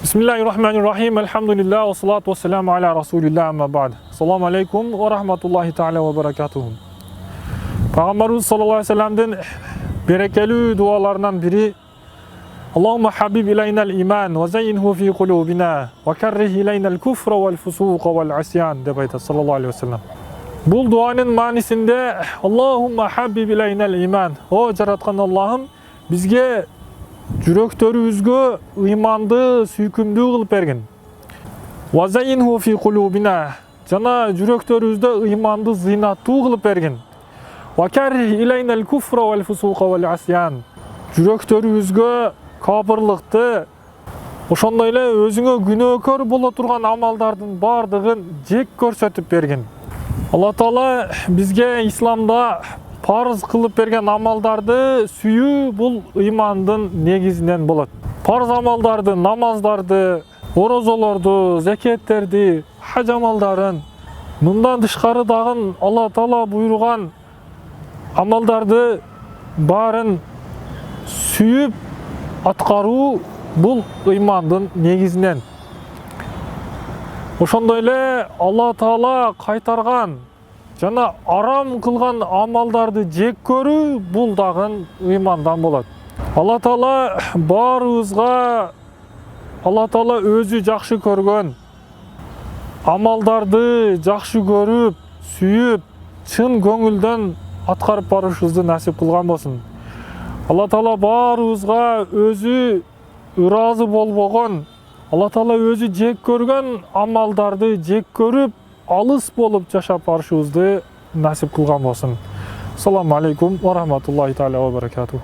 Bismillahirrahmanirrahim. Elhamdülillah ve salatu ve selamu ala Resulillah amma ba'd. Assalamu alaikum ve rahmatullahi ta'ala ve berekatuhu. Peygamberimiz sallallahu aleyhi ve sellem'den berekeli dualarından biri Allahümme habib ilayna'l iman ve zeyyinhu fi kulubina ve kerrih ilayna'l kufra vel fusuqa vel asyan dep aytат sallallahu aleyhi ve sellem. Bu duanın manisinde Allahümme habib ilayna'l iman. O jaratkan Allah'ım bizge жүрөктөрүбүзгө ыйманды сүйкүмдүү кылып бергин. Ва зайинху фи кулубина. Жана жүрөктөрүбүздө ыйманды зыйнаттуу кылып бергин. Ва каррих илайнал куфра вал фусука вал асян. Жүрөктөрүбүзгө капырлыкты, ошондой эле өзүңө күнөөкөр боло турган амалдардын бардыгын жек көрсөтүп бергин. Алла Таала бизге исламда парыз кылып берген амалдарды сүйүү бул ыймандын негизинен болот. Парыз амалдарды, намаздарды, орозолорду, зекеттерди, хаж амалдарын, мындан тышкары дагы Алла Таала буйруган амалдарды баарын сүйүп аткаруу бул ыймандын негизинен. Ошондой эле Алла Таала кайтарган жана арам кылган амалдарды жек көрүү бул дагы ыймандан болот. Алла Таала баарыбызга Алла Таала өзү жакшы көргөн амалдарды жакшы көрүп, сүйүп, чын көңүлдөн аткарып барышыбызды насип кылган болсун. Алла Таала баарыбызга өзү ыраазы болбогон, Алла Таала өзү жек көргөн амалдарды жек көрүп, алыс болып жашап барышыбызды насип кылган болсун. Ассаламу алейкум ва рахматуллахи таала ва баракатух.